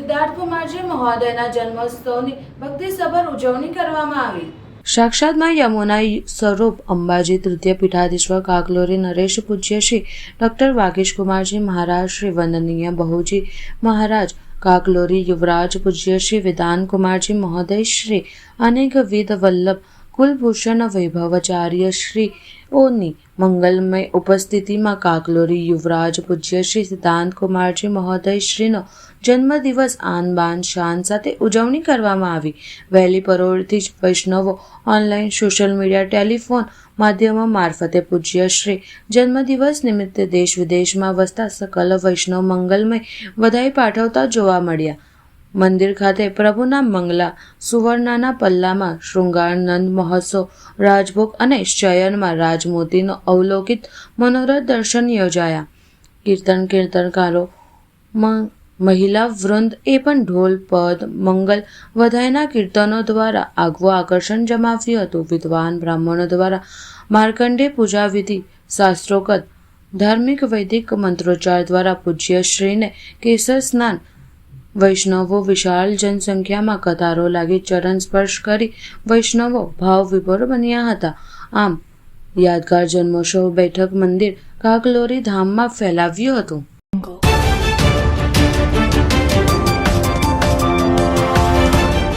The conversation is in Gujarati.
સિદ્ધાર્થકુમારજી મહોદયના જન્મોત્સવની ભક્તિસભર ઉજવણી કરવામાં આવી। સાક્ષાત માં યમુના સ્વરૂપ અંબાજી તૃતીય પીઠાધીશ્વર કાકલોરી નરેશ પૂજ્ય શ્રી ડૉક્ટર વાગીશકુમારજી મહારાજ, શ્રી વંદનીય બહુજી મહારાજ કાકલોરી, યુવરાજ પૂજ્ય શ્રી વિધાન કુમારજી મહોદય, શ્રી અનેકવિધ વલ્લભ કુલભૂષણ વૈભવાચાર્ય શ્રીઓની મંગલમય ઉપસ્થિતિમાં કાકલોરી યુવરાજ પૂજ્ય શ્રી સિદ્ધાંત કુમારજી મહોદય શ્રીનો જન્મદિવસ આન બાન શાન સાથે ઉજવણી કરવામાં આવી। વહેલી પરોઢથી જ વૈષ્ણવો ઓનલાઈન, સોશિયલ મીડિયા, ટેલિફોન માધ્યમો મારફતે પૂજ્ય શ્રી જન્મદિવસ નિમિત્તે દેશ વિદેશમાં વસતા સકલ વૈષ્ણવ મંગલમય વધાઈ પાઠવતા જોવા મળ્યા। મંદિર ખાતે પ્રભુના મંગલા સુવર્ણના પલ્લામાં શૃંગારનંદ મહોત્સવ, રાજભોગ અને શયનમાં રાજમોતીનો અવલોકિત મનોરથ દર્શન યોજાયા। કીર્તનકારો, મહિલા વૃંદ એ પણ ઢોલ, પદ, મંગલ વધાઈના કીર્તનો દ્વારા આગવું આકર્ષણ જમાવ્યું હતું। વિદ્વાન બ્રાહ્મણો દ્વારા માર્કંડેય પૂજા વિધિ, શાસ્ત્રોક્ત ધાર્મિક વૈદિક મંત્રોચ્ચાર દ્વારા પૂજ્ય શ્રીને કેસર સ્નાન, વૈષ્ણવો વિશાળ જનસંખ્યામાં કતારો લાગી ચરણ સ્પર્શ કરી વૈષ્ણવો ભાવ વિભોર બન્યા હતા। આમ યાદગાર જન્મોત્સવ બેઠક મંદિર કાકલોરી ધામમાં ફેલાવ્યું હતું।